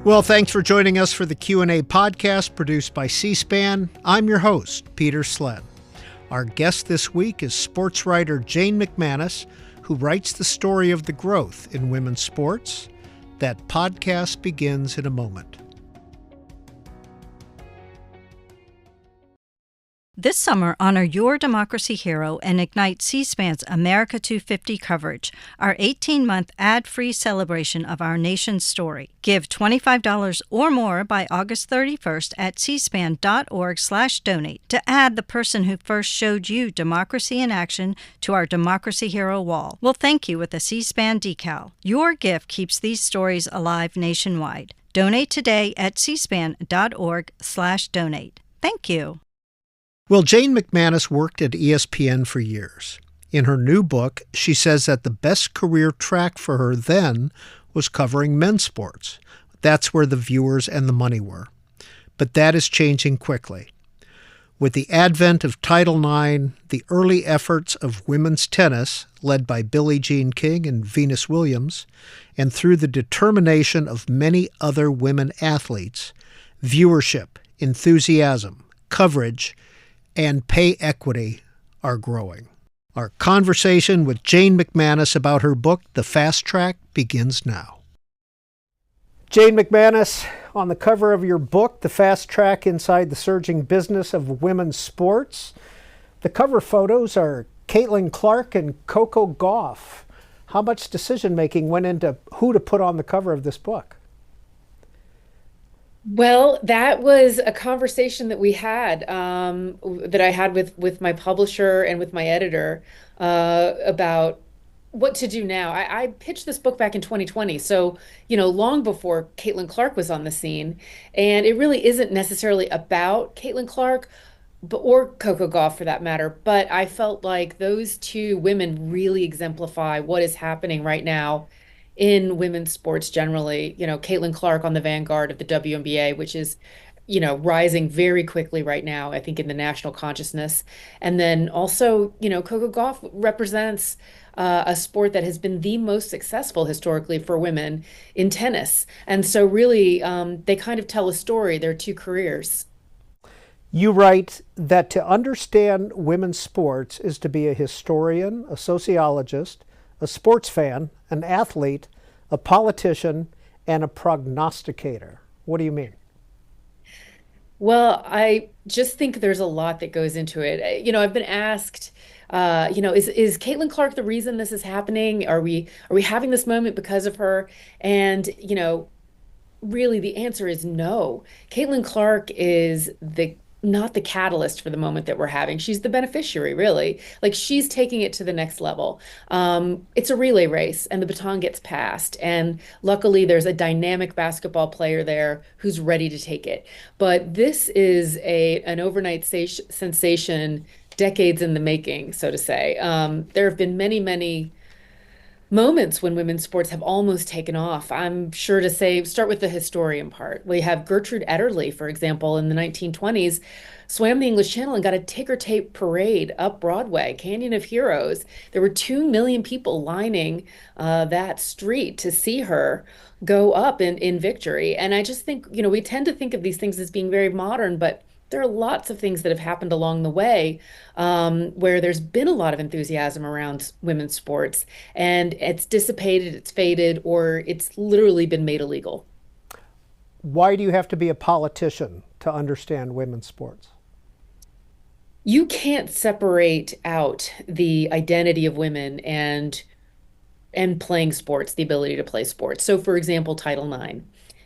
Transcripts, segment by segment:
Well, thanks for joining us for the Q&A podcast produced by C-SPAN. I'm your host, Peter Sled. Our guest this week is sports writer Jane McManus, who writes the story of the growth in women's sports. That podcast begins in a moment. This summer, honor your democracy hero and ignite C-SPAN's America 250 coverage, our 18-month ad-free celebration of our nation's story. Give $25 or more by August 31st at cspan.org/donate to add the person who first showed you democracy in action to our Democracy Hero wall. We'll thank you with a C-SPAN decal. Your gift keeps these stories alive nationwide. Donate today at cspan.org/donate. Thank you. Well, Jane McManus worked at ESPN for years. In her new book, she says that the best career track for her then was covering men's sports. That's where the viewers and the money were. But that is changing quickly. With the advent of Title IX, the early efforts of women's tennis, led by Billie Jean King and Venus Williams, and through the determination of many other women athletes, viewership, enthusiasm, coverage, and pay equity are growing. Our conversation with Jane McManus about her book, The Fast Track, begins now. Jane McManus, on the cover of your book, The Fast Track Inside the Surging Business of Women's Sports, the cover photos are Caitlin Clark and Coco Gauff. How much decision-making went into who to put on the cover of this book? Well, that was a conversation that we had, that I had with my publisher and with my editor about what to do now. I pitched this book back in 2020, so long before Caitlin Clark was on the scene, and it really isn't necessarily about Caitlin Clark, or Coco Gauff for that matter. But I felt like those two women really exemplify what is happening right now in women's sports generally. Caitlin Clark on the vanguard of the WNBA, which is, rising very quickly right now, I think, in the national consciousness. And then also, Coco Gauff represents a sport that has been the most successful historically for women in tennis. And so really, they kind of tell a story. They're two careers. You write that to understand women's sports is to be a historian, a sociologist, a sports fan, an athlete, a politician, and a prognosticator. What do you mean? Well, I just think there's a lot that goes into it. I've been asked, is Caitlin Clark the reason this is happening? Are we having this moment because of her? And, really the answer is no. Caitlin Clark is not the catalyst for the moment that we're having. She's the beneficiary, really. Like, she's taking it to the next level. It's a relay race, and the baton gets passed. And luckily, there's a dynamic basketball player there who's ready to take it. But this is an overnight sensation, decades in the making, so to say. There have been many, many moments when women's sports have almost taken off. I'm sure to say, start with the historian part. We have Gertrude Ederle, for example, in the 1920s, swam the English Channel and got a ticker tape parade up Broadway, Canyon of Heroes. There were 2 million people lining that street to see her go up in victory. And I just think, we tend to think of these things as being very modern, but there are lots of things that have happened along the way where there's been a lot of enthusiasm around women's sports, and it's dissipated, it's faded, or it's literally been made illegal. Why do you have to be a politician to understand women's sports? You can't separate out the identity of women and playing sports, the ability to play sports. So, for example, Title IX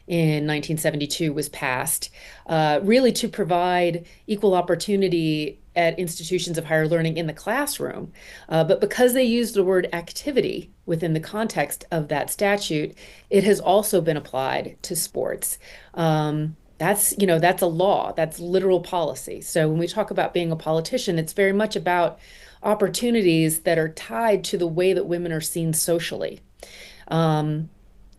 in 1972 was passed, really to provide equal opportunity at institutions of higher learning in the classroom. But because they used the word activity within the context of that statute, it has also been applied to sports. That's a law, that's literal policy. So when we talk about being a politician, it's very much about opportunities that are tied to the way that women are seen socially.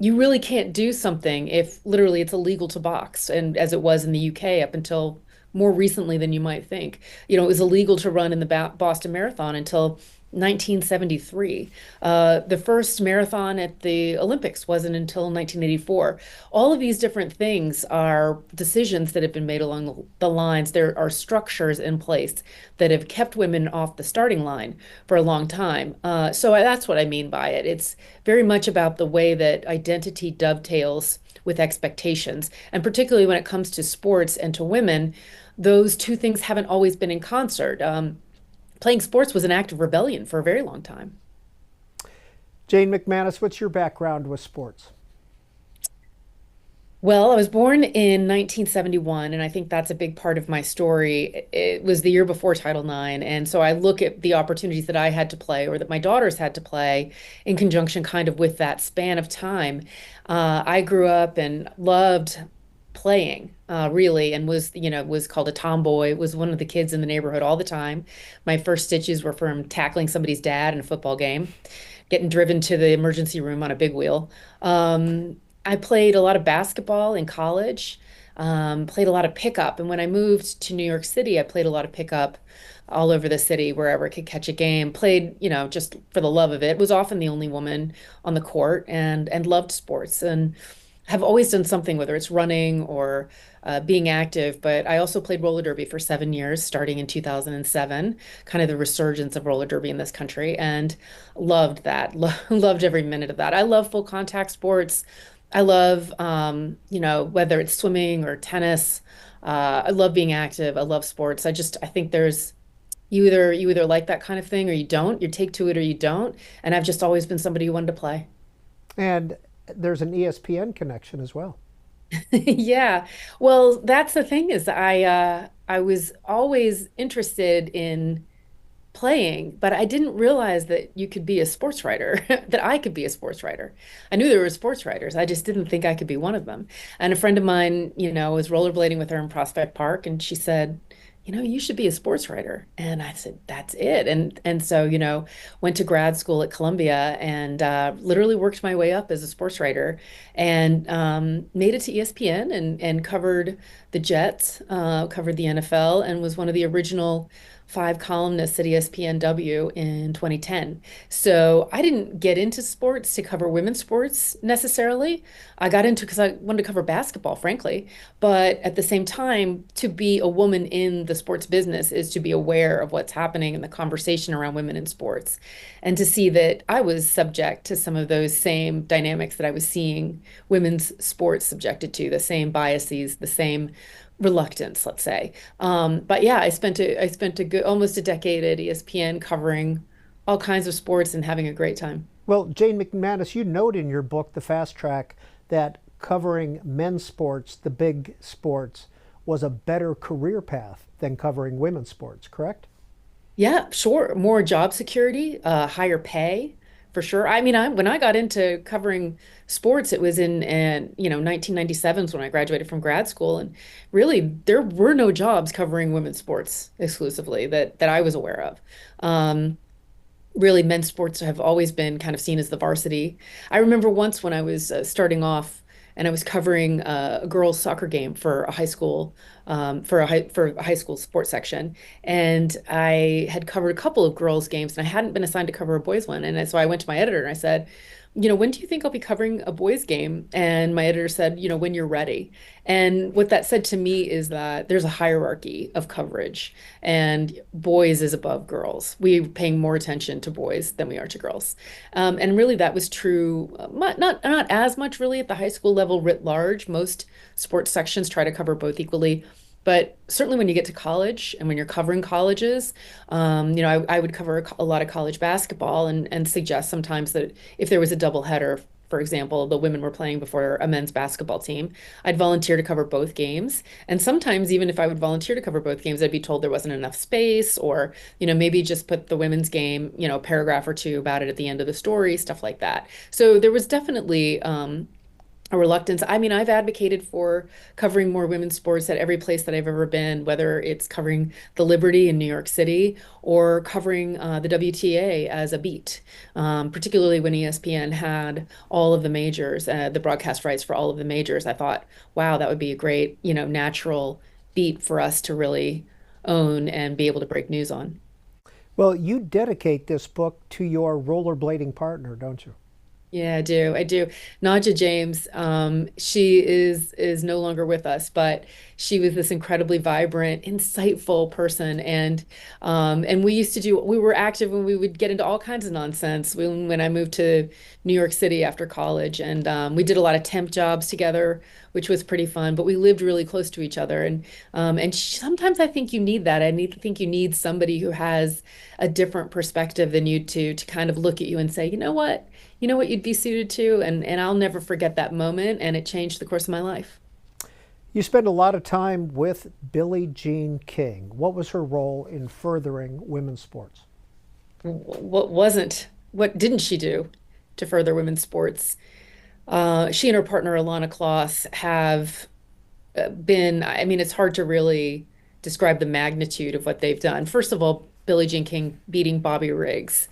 You really can't do something if literally it's illegal to box, and as it was in the UK up until more recently than you might think. It was illegal to run in the Boston Marathon until 1973. The first marathon at the Olympics wasn't until 1984. All of these different things are decisions that have been made along the lines. There are structures in place that have kept women off the starting line for a long time. That's what I mean by it. It's very much about the way that identity dovetails with expectations. And particularly when it comes to sports and to women, those two things haven't always been in concert. Playing sports was an act of rebellion for a very long time. Jane McManus, what's your background with sports? Well, I was born in 1971, and I think that's a big part of my story. It was the year before Title IX, and so I look at the opportunities that I had to play or that my daughters had to play in conjunction kind of with that span of time. I grew up and loved playing, really, and was called a tomboy, was one of the kids in the neighborhood all the time. My first stitches were from tackling somebody's dad in a football game, getting driven to the emergency room on a big wheel. I played a lot of basketball in college, played a lot of pickup. And when I moved to New York City, I played a lot of pickup all over the city, wherever I could catch a game. Played, just for the love of it. Was often the only woman on the court and loved sports and have always done something, whether it's running or being active. But I also played roller derby for 7 years, starting in 2007, kind of the resurgence of roller derby in this country, and loved that. Loved every minute of that. I love full contact sports. I love, whether it's swimming or tennis. I love being active. I love sports. I think you either like that kind of thing or you don't. You take to it or you don't. And I've just always been somebody who wanted to play. And there's an ESPN connection as well. Yeah. Well, that's the thing is I was always interested in playing, but I didn't realize that you could be a sports writer, that I could be a sports writer. I knew there were sports writers. I just didn't think I could be one of them. And a friend of mine, was rollerblading with her in Prospect Park, and she said, you should be a sports writer. And I said, that's it. And so, went to grad school at Columbia and literally worked my way up as a sports writer and made it to ESPN and covered the Jets, covered the NFL, and was one of the original 5 columnists at ESPNW in 2010. So I didn't get into sports to cover women's sports necessarily. I got into because I wanted to cover basketball, frankly. But at the same time, to be a woman in the sports business is to be aware of what's happening in the conversation around women in sports, and to see that I was subject to some of those same dynamics that I was seeing women's sports subjected to, the same biases, the same reluctance, let's say. But yeah, I spent a good almost a decade at ESPN covering all kinds of sports and having a great time. Well, Jane McManus, you note in your book, The Fast Track, that covering men's sports, the big sports, was a better career path than covering women's sports, correct? Yeah, sure. More job security, higher pay, for sure. I mean, when I got into covering sports, it was in 1997 is when I graduated from grad school, and really there were no jobs covering women's sports exclusively that I was aware of. Really, men's sports have always been kind of seen as the varsity. I remember once when I was starting off and I was covering a girls' soccer game for a high school, for a high school sports section, and I had covered a couple of girls' games, and I hadn't been assigned to cover a boys' one, and so I went to my editor and I said, when do you think I'll be covering a boys' game? And my editor said, when you're ready. And what that said to me is that there's a hierarchy of coverage, and boys is above girls. We're paying more attention to boys than we are to girls. And really, that was true, not as much really at the high school level writ large. Most sports sections try to cover both equally. But certainly when you get to college and when you're covering colleges, I would cover a lot of college basketball and suggest sometimes that if there was a doubleheader, for example, the women were playing before a men's basketball team, I'd volunteer to cover both games. And sometimes even if I would volunteer to cover both games, I'd be told there wasn't enough space, or, maybe just put the women's game, a paragraph or two about it at the end of the story, stuff like that. So there was definitely a reluctance. I mean, I've advocated for covering more women's sports at every place that I've ever been, whether it's covering the Liberty in New York City or covering the WTA as a beat, particularly when ESPN had all of the majors, the broadcast rights for all of the majors. I thought, wow, that would be a great, natural beat for us to really own and be able to break news on. Well, you dedicate this book to your rollerblading partner, don't you? Yeah, I do. I do. Nadja James, she is no longer with us, but she was this incredibly vibrant, insightful person, and we were active when we would get into all kinds of nonsense when I moved to New York City after college, and we did a lot of temp jobs together, which was pretty fun. But we lived really close to each other, and sometimes I think you need that. Think you need somebody who has a different perspective than you to kind of look at you and say, you know what you'd be suited to, and I'll never forget that moment, and it changed the course of my life. You spend a lot of time with Billie Jean King. What was her role in furthering women's sports? What didn't she do to further women's sports? She and her partner Alana Kloss have been, I mean, it's hard to really describe the magnitude of what they've done. First of all, Billie Jean King beating Bobby Riggs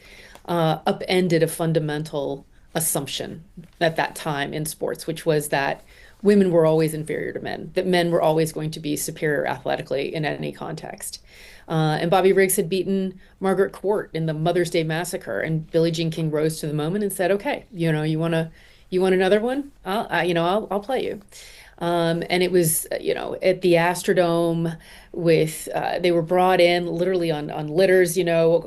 upended a fundamental assumption at that time in sports, which was that women were always inferior to men, that men were always going to be superior athletically in any context. And Bobby Riggs had beaten Margaret Court in the Mother's Day Massacre, and Billie Jean King rose to the moment and said, "Okay, you want another one? I'll play you." And it was, at the Astrodome with, they were brought in literally on litters,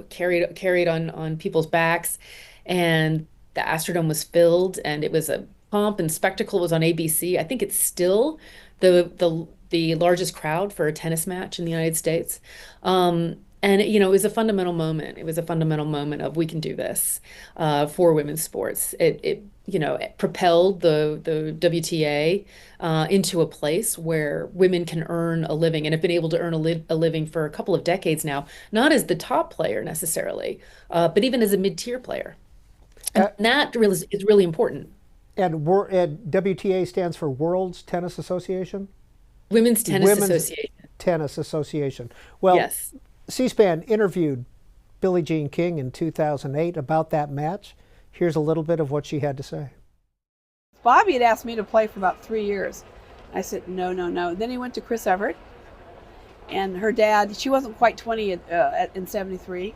carried on people's backs. And the Astrodome was filled, and it was a pomp and spectacle. It was on ABC. I think it's still the largest crowd for a tennis match in the United States. And it was a fundamental moment. It was a fundamental moment of we can do this for women's sports. It propelled the WTA into a place where women can earn a living and have been able to earn a living for a couple of decades now, not as the top player necessarily, but even as a mid-tier player. And that really is really important. And WTA stands for World's Tennis Association? Women's Tennis Association. Tennis Association. Well, yes. C-SPAN interviewed Billie Jean King in 2008 about that match. Here's a little bit of what she had to say. Bobby had asked me to play for about 3 years. I said, no, no, no. Then he went to Chris Everett, and her dad, she wasn't quite 20 in 73.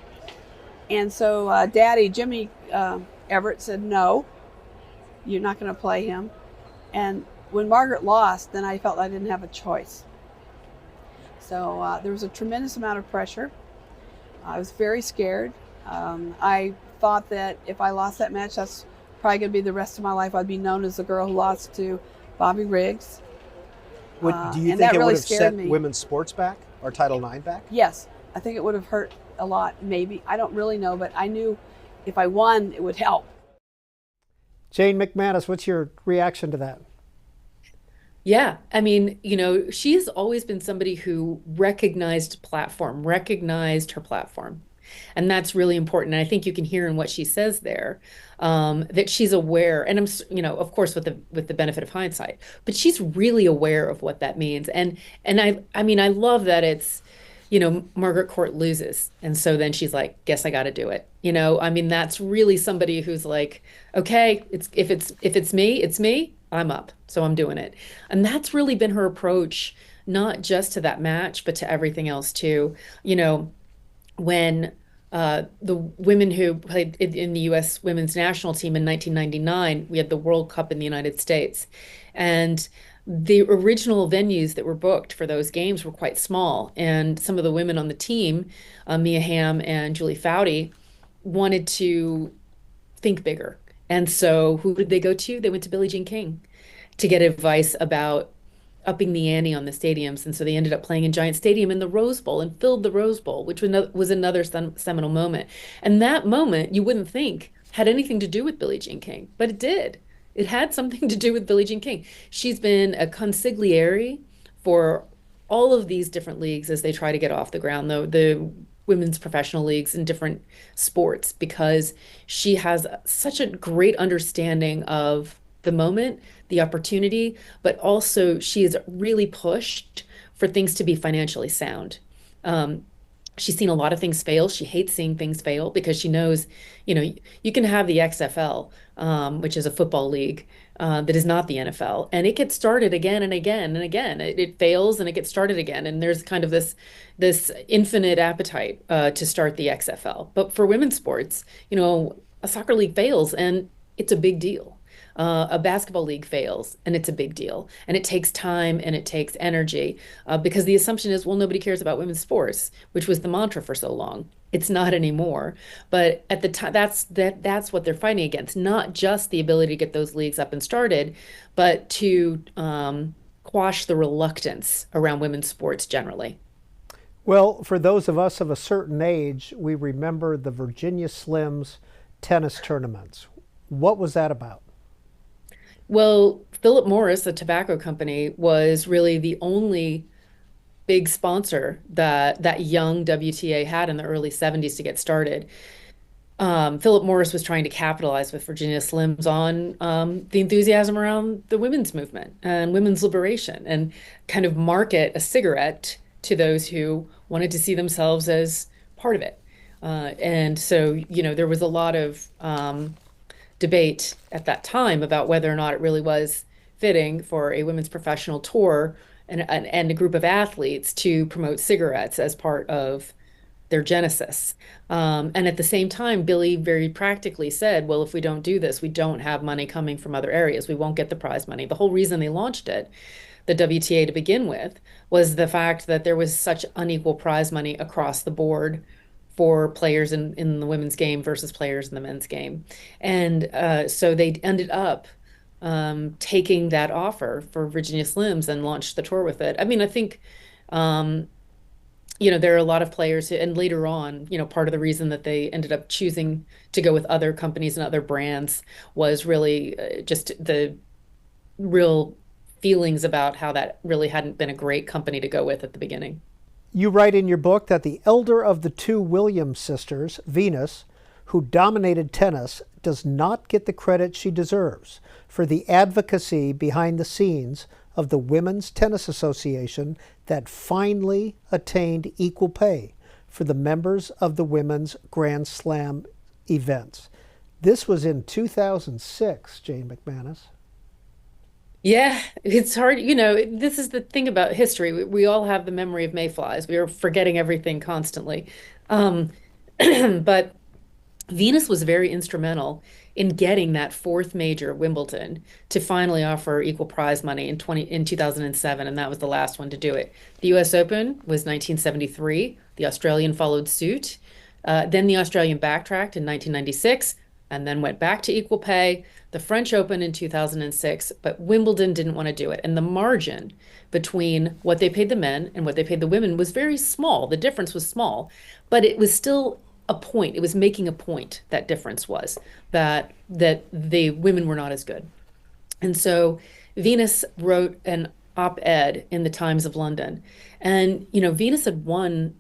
And so Daddy, Jimmy Everett, said, no, you're not going to play him. And when Margaret lost, then I felt I didn't have a choice. So there was a tremendous amount of pressure. I was very scared. I thought that if I lost that match, that's probably going to be the rest of my life. I'd be known as the girl who lost to Bobby Riggs. Do you think it would have set women's sports back or Title IX back? Yes, I think it would have hurt a lot, maybe. I don't really know, but I knew if I won, it would help. Jane McManus, what's your reaction to that? Yeah, I mean, she's always been somebody who recognized her platform. And that's really important. And I think you can hear in what she says there that she's aware, and of course, with the benefit of hindsight, but she's really aware of what that means. And I mean, I love that it's, Margaret Court loses, and so then she's like, "Guess I got to do it." I mean, that's really somebody who's like, "Okay, if it's me, it's me. I'm up, so I'm doing it." And that's really been her approach, not just to that match, but to everything else too. When the women who played in the U.S. women's national team in 1999, we had the World Cup in the United States. And the original venues that were booked for those games were quite small. And some of the women on the team, Mia Hamm and Julie Foudy, wanted to think bigger. And so who did they go to? They went to Billie Jean King to get advice about upping the ante on the stadiums. And so they ended up playing in Giant Stadium in the Rose Bowl and filled the Rose Bowl, which was another seminal moment. And that moment, you wouldn't think had anything to do with Billie Jean King, but it did. It had something to do with Billie Jean King. She's been a consigliere for all of these different leagues as they try to get off the ground, though, the women's professional leagues in different sports, because she has such a great understanding of the moment, the opportunity, but also she is really pushed for things to be financially sound. She's seen a lot of things fail. She hates seeing things fail because she knows, you can have the XFL, which is a football league, that is not the NFL, and it gets started again and again and again. It fails and it gets started again, and there's kind of this infinite appetite to start the XFL. But for women's sports, a soccer league fails, and it's a big deal. A basketball league fails, and it's a big deal. And it takes time and it takes energy because the assumption is, well, nobody cares about women's sports, which was the mantra for so long. It's not anymore. But at the time, that's what they're fighting against, not just the ability to get those leagues up and started, but to quash the reluctance around women's sports generally. Well, for those of us of a certain age, we remember the Virginia Slims tennis tournaments. What was that about? Well, Philip Morris, the tobacco company, was really the only big sponsor that young WTA had in the early 70s to get started. Philip Morris was trying to capitalize with Virginia Slims on the enthusiasm around the women's movement and women's liberation, and kind of market a cigarette to those who wanted to see themselves as part of it. And so, there was a lot of debate at that time about whether or not it really was fitting for a women's professional tour and a group of athletes to promote cigarettes as part of their genesis. And at the same time, Billie very practically said, well, if we don't do this, we don't have money coming from other areas. We won't get the prize money. The whole reason they launched it, the WTA to begin with, was the fact that there was such unequal prize money across the board for players in the women's game versus players in the men's game. And so they ended up taking that offer for Virginia Slims and launched the tour with it. I mean, I think, there are a lot of players and later on, part of the reason that they ended up choosing to go with other companies and other brands was really just the real feelings about how that really hadn't been a great company to go with at the beginning. You write in your book that the elder of the two Williams sisters, Venus, who dominated tennis, does not get the credit she deserves for the advocacy behind the scenes of the Women's Tennis Association that finally attained equal pay for the members of the women's Grand Slam events. This was in 2006, Jane McManus. Yeah, it's hard. This is the thing about history. We all have the memory of mayflies. We are forgetting everything constantly. But Venus was very instrumental in getting that fourth major, Wimbledon, to finally offer equal prize money in 2007, and that was the last one to do it. The U.S. Open was 1973. The Australian followed suit. Then the Australian backtracked in 1996 and then went back to equal pay. The French Open in 2006, but Wimbledon didn't want to do it. And the margin between what they paid the men and what they paid the women was very small. The difference was small, but it was still a point. It was making a point, that difference was that the women were not as good. And so Venus wrote an op-ed in the Times of London. And, Venus had won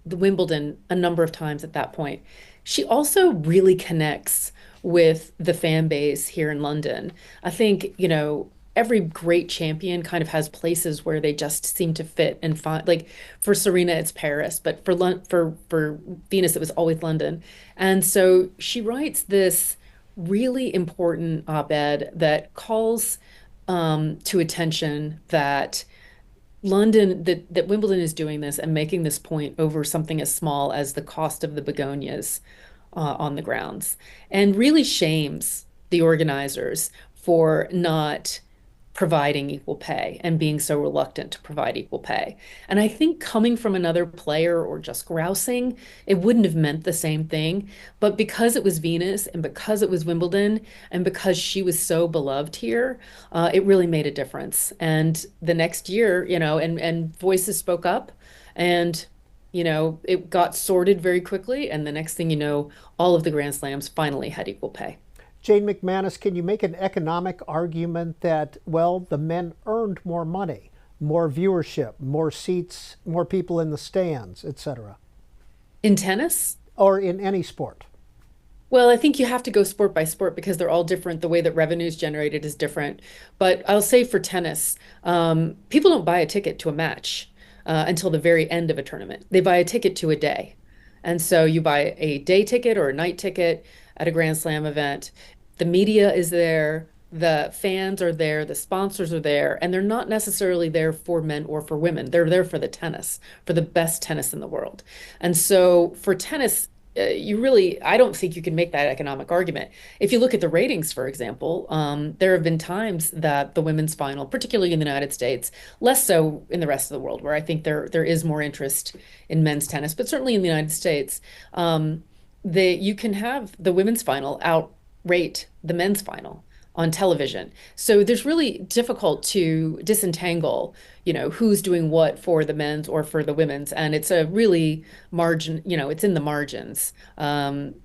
the Wimbledon a number of times at that point. She also really connects with the fan base here in London. I think, every great champion kind of has places where they just seem to fit and find, like for Serena, it's Paris, but for Venus, it was always London. And so she writes this really important op-ed that calls to attention that that Wimbledon is doing this and making this point over something as small as the cost of the begonias on the grounds, and really shames the organizers for not providing equal pay and being so reluctant to provide equal pay. And I think coming from another player or just grousing, it wouldn't have meant the same thing. But because it was Venus and because it was Wimbledon and because she was so beloved here, it really made a difference. And the next year, and voices spoke up, and it got sorted very quickly. And the next thing you know, all of the Grand Slams finally had equal pay. Jane McManus, can you make an economic argument that, well, the men earned more money, more viewership, more seats, more people in the stands, etc.? In tennis? Or in any sport? Well, I think you have to go sport by sport because they're all different. The way that revenue is generated is different. But I'll say for tennis, people don't buy a ticket to a match until the very end of a tournament. They buy a ticket to a day. And so you buy a day ticket or a night ticket at a Grand Slam event. The media is there. the fans are there, the sponsors are there, and they're not necessarily there for men or for women. They're there for the tennis, for the best tennis in the world. And so for tennis, I don't think you can make that economic argument. If you look at the ratings, for example, there have been times that the women's final, particularly in the United States, less so in the rest of the world, where I think there is more interest in men's tennis, but certainly in the United States, you can have the women's final outrate the men's final on television. So there's really difficult to disentangle, who's doing what for the men's or for the women's. And it's a really margin, it's in the margins. That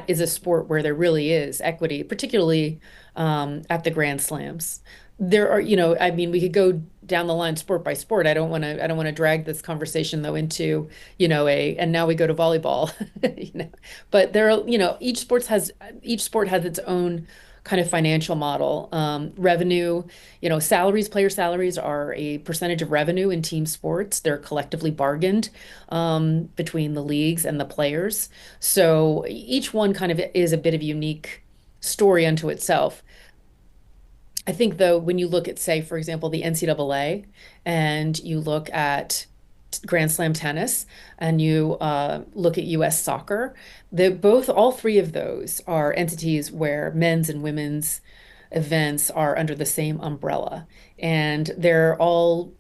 is a sport where there really is equity, particularly at the Grand Slams. There are, I mean, we could go down the line sport by sport. I don't want to drag this conversation though into, and now we go to volleyball, But there are, each sport has its own kind of financial model. Revenue, player salaries are a percentage of revenue in team sports. They're collectively bargained between the leagues and the players. So each one kind of is a bit of a unique story unto itself. I think, though, when you look at, say, for example, the NCAA, and you look at Grand Slam tennis, and you look at U.S. soccer, all three of those are entities where men's and women's events are under the same umbrella. And they're all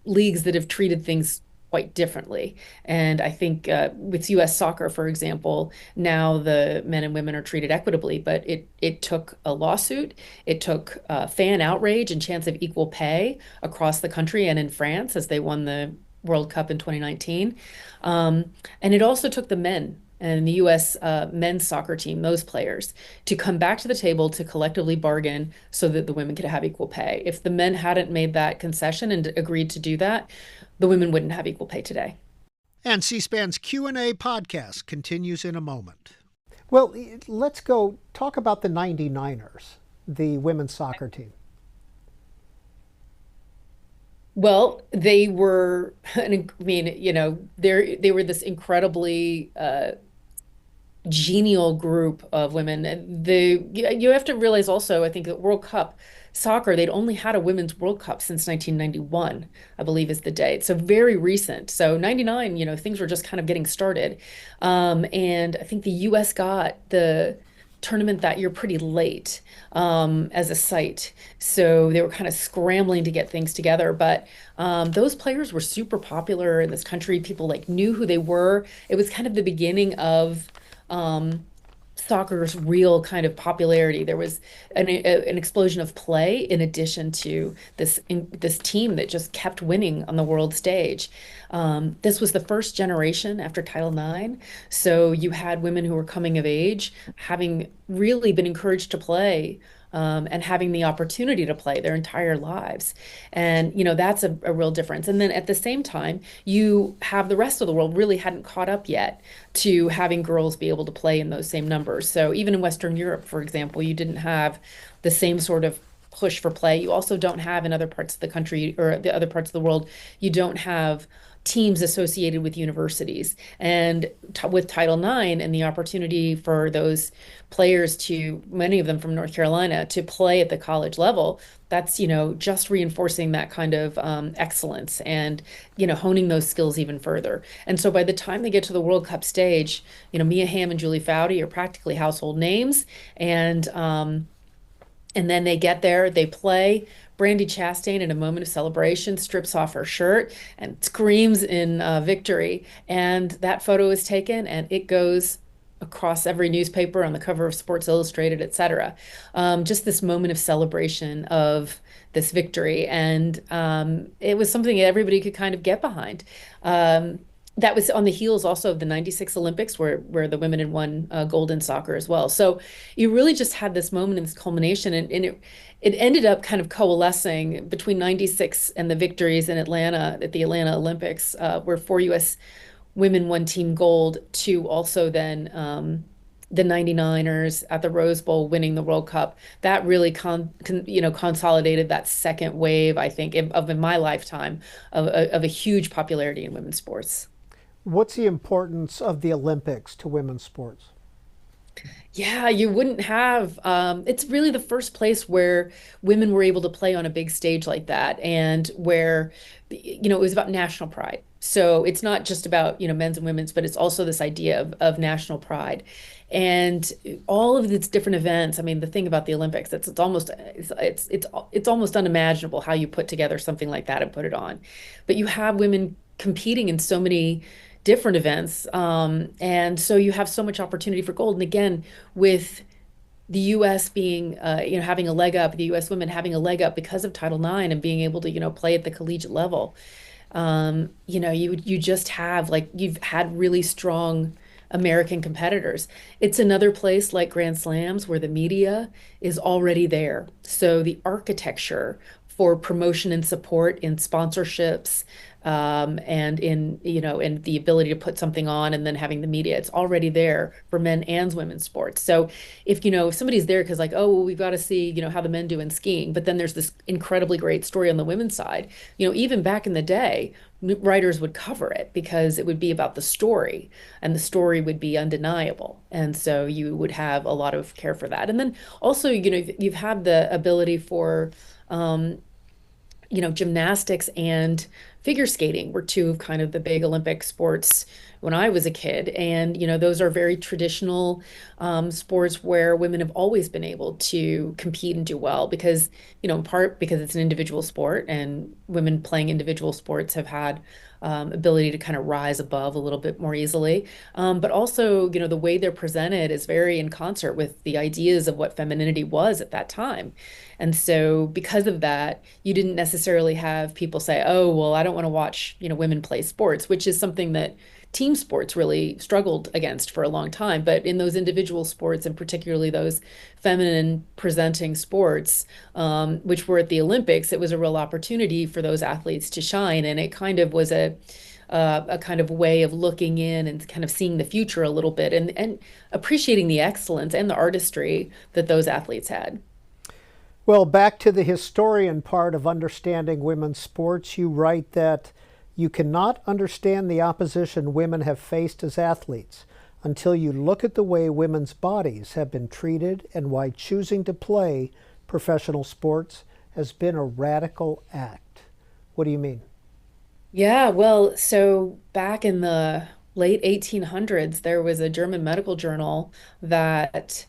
leagues that have treated things quite differently. And I think with U.S. soccer, for example, now the men and women are treated equitably, but it took a lawsuit, it took fan outrage and chance of equal pay across the country and in France as they won the World Cup in 2019. And it also took the men and the U.S. Men's soccer team, those players, to come back to the table to collectively bargain so that the women could have equal pay. If the men hadn't made that concession and agreed to do that, the women wouldn't have equal pay today. And C-SPAN's Q&A podcast continues in a moment. Well, let's go talk about the 99ers, the women's soccer team. Well, they were, they were this incredibly genial group of women. You have to realize also, I think, that World Cup soccer, they'd only had a women's World Cup since 1991, I believe is the date. So very recent. So 99, things were just kind of getting started. And I think the U.S. got the tournament that year pretty late as a site. So they were kind of scrambling to get things together. But those players were super popular in this country. People knew who they were. It was kind of the beginning of soccer's real kind of popularity. There was an explosion of play in addition to this team that just kept winning on the world stage. This was the first generation after Title IX. So you had women who were coming of age, having really been encouraged to play and having the opportunity to play their entire lives. And, that's a real difference. And then at the same time, you have the rest of the world really hadn't caught up yet to having girls be able to play in those same numbers. So even in Western Europe, for example, you didn't have the same sort of push for play. You also don't have in other parts of the country or the other parts of the world, you don't have teams associated with universities. And with Title IX and the opportunity for those players many of them from North Carolina, to play at the college level, that's, just reinforcing that kind of excellence and, honing those skills even further. And so by the time they get to the World Cup stage, Mia Hamm and Julie Foudy are practically household names. And then they get there, they play. Brandi Chastain, in a moment of celebration, strips off her shirt and screams in victory. And that photo is taken and it goes across every newspaper, on the cover of Sports Illustrated, et cetera. Just this moment of celebration of this victory. And it was something that everybody could kind of get behind. That was on the heels also of the 96 Olympics where the women had won gold in soccer as well. So you really just had this moment and this culmination, and it ended up kind of coalescing between 96 and the victories in Atlanta at the Atlanta Olympics, where 4 U.S. women won team gold, to also then the 99ers at the Rose Bowl winning the World Cup. That really consolidated that second wave, I think, of in my lifetime of a huge popularity in women's sports. What's the importance of the Olympics to women's sports? Yeah, you wouldn't have. It's really the first place where women were able to play on a big stage like that, and where, it was about national pride. So it's not just about, men's and women's, but it's also this idea of national pride. And all of these different events. I mean, the thing about the Olympics, it's almost unimaginable how you put together something like that and put it on. But you have women competing in so many different events. And so you have so much opportunity for gold. And again, with the US being, having a leg up, the US women having a leg up because of Title IX and being able to, play at the collegiate level. You just have like you've had really strong American competitors. It's another place like Grand Slams where the media is already there. So the architecture for promotion and support in sponsorships, and in the ability to put something on and then having the media, it's already there for men and women's sports. So if somebody's there because like, oh, well, we've got to see, how the men do in skiing, but then there's this incredibly great story on the women's side, even back in the day, writers would cover it because it would be about the story and the story would be undeniable. And so you would have a lot of care for that. And then also, you've had the ability for, gymnastics and figure skating were two of kind of the big Olympic sports when I was a kid. And, those are very traditional sports where women have always been able to compete and do well because, in part because it's an individual sport and women playing individual sports have had ability to kind of rise above a little bit more easily. But also, the way they're presented is very in concert with the ideas of what femininity was at that time. And so because of that, you didn't necessarily have people say, oh, well, I don't want to watch, women play sports, which is something that team sports really struggled against for a long time. But in those individual sports, and particularly those feminine presenting sports, which were at the Olympics, it was a real opportunity for those athletes to shine. And it kind of was a kind of way of looking in and kind of seeing the future a little bit and appreciating the excellence and the artistry that those athletes had. Well, back to the historian part of understanding women's sports, you write that you cannot understand the opposition women have faced as athletes until you look at the way women's bodies have been treated and why choosing to play professional sports has been a radical act. What do you mean? Yeah, well, so back in the late 1800s, there was a German medical journal that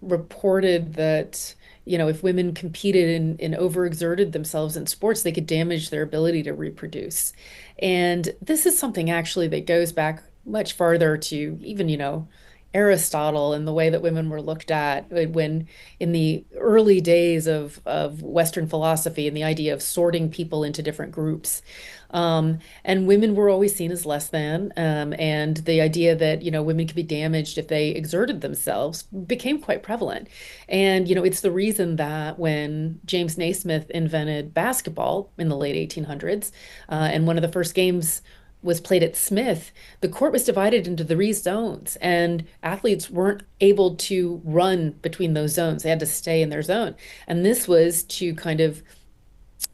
reported that, if women competed and overexerted themselves in sports, they could damage their ability to reproduce. And this is something actually that goes back much farther to even, Aristotle and the way that women were looked at when in the early days of Western philosophy and the idea of sorting people into different groups. And women were always seen as less than, and the idea that, women could be damaged if they exerted themselves became quite prevalent. And, it's the reason that when James Naismith invented basketball in the late 1800s, and one of the first games was played at Smith, the court was divided into three zones, and athletes weren't able to run between those zones. They had to stay in their zone. And this was to kind of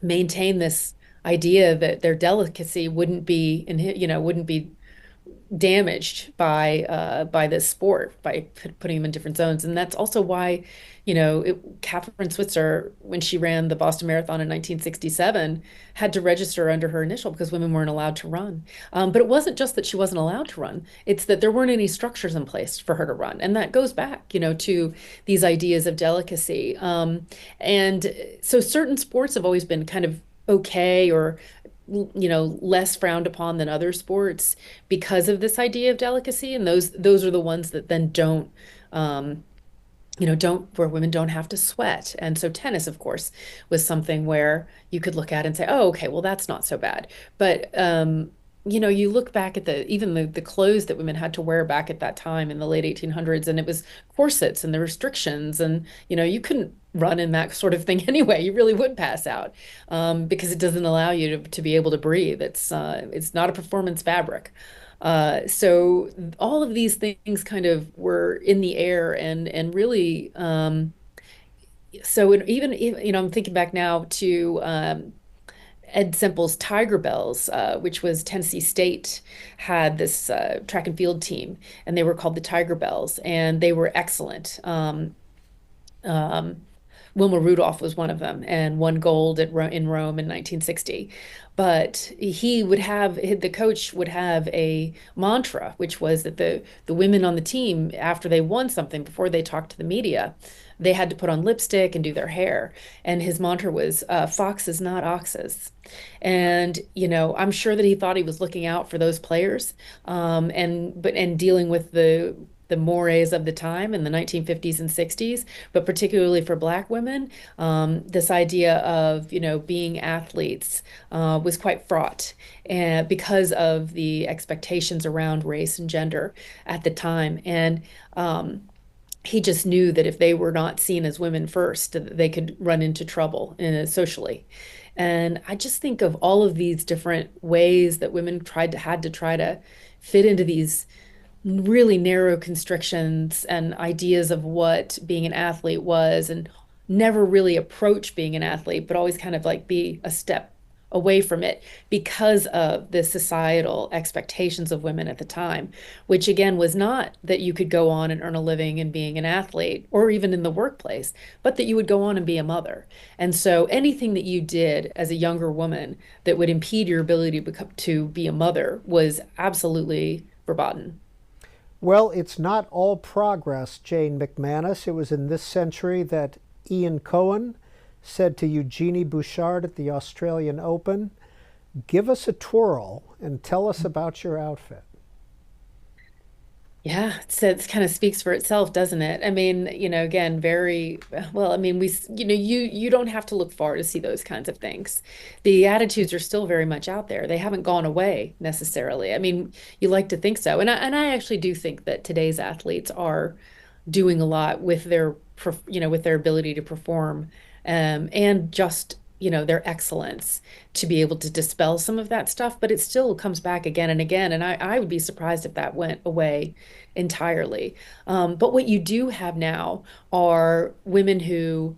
maintain this idea that their delicacy wouldn't be damaged by this sport by putting them in different zones. And that's also why, Catherine Switzer, when she ran the Boston Marathon in 1967, had to register under her initial because women weren't allowed to run. But it wasn't just that she wasn't allowed to run; it's that there weren't any structures in place for her to run, and that goes back, to these ideas of delicacy. And so certain sports have always been kind of okay or less frowned upon than other sports because of this idea of delicacy, and those are the ones that then don't where women don't have to sweat. And so tennis, of course, was something where you could look at and say, oh, okay, well, that's not so bad. But you look back at the clothes that women had to wear back at that time in the late 1800s, and it was corsets and the restrictions, and you couldn't run in that sort of thing anyway. You really would pass out because it doesn't allow you to be able to breathe. It's not a performance fabric. So all of these things kind of were in the air and really so even I'm thinking back now to Ed Simple's Tiger Bells, which was Tennessee State, had this track and field team, and they were called the Tiger Bells, and they were excellent. Um, Wilma Rudolph was one of them and won gold in Rome in 1960. But the coach would have a mantra, which was that the women on the team, after they won something, before they talked to the media, they had to put on lipstick and do their hair. And his mantra was, foxes, not oxes. And, I'm sure that he thought he was looking out for those players, and dealing with the mores of the time in the 1950s and 60s, but particularly for Black women, this idea of, being athletes was quite fraught, and because of the expectations around race and gender at the time. And he just knew that if they were not seen as women first, that they could run into trouble socially. And I just think of all of these different ways that women had to try to fit into these really narrow constrictions and ideas of what being an athlete was, and never really approach being an athlete, but always kind of like be a step away from it because of the societal expectations of women at the time, which again was not that you could go on and earn a living in being an athlete or even in the workplace, but that you would go on and be a mother. And so anything that you did as a younger woman that would impede your ability to be a mother was absolutely verboten. Well, it's not all progress, Jane McManus. It was in this century that Ian Cohen said to Eugenie Bouchard at the Australian Open, "Give us a twirl and tell us about your outfit." Yeah, it kind of speaks for itself, doesn't it? I mean, again, very well. I mean, you don't have to look far to see those kinds of things. The attitudes are still very much out there. They haven't gone away necessarily. I mean, you like to think so, and I actually do think that today's athletes are doing a lot with with their ability to perform, and just their excellence to be able to dispel some of that stuff, but it still comes back again and again. And I would be surprised if that went away entirely. But what you do have now are women who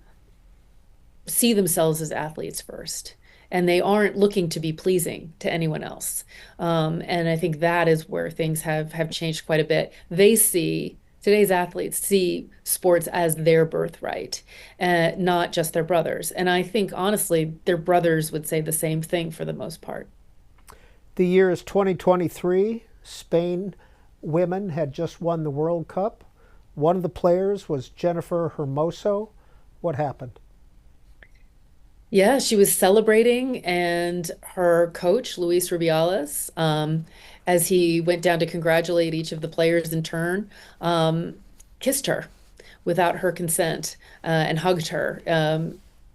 see themselves as athletes first, and they aren't looking to be pleasing to anyone else. And I think that is where things have changed quite a bit. Today's athletes see sports as their birthright, not just their brothers. And I think, honestly, their brothers would say the same thing for the most part. The year is 2023. Spain women had just won the World Cup. One of the players was Jennifer Hermoso. What happened? Yeah, she was celebrating, and her coach, Luis Rubiales, as he went down to congratulate each of the players in turn, kissed her without her consent, and hugged her.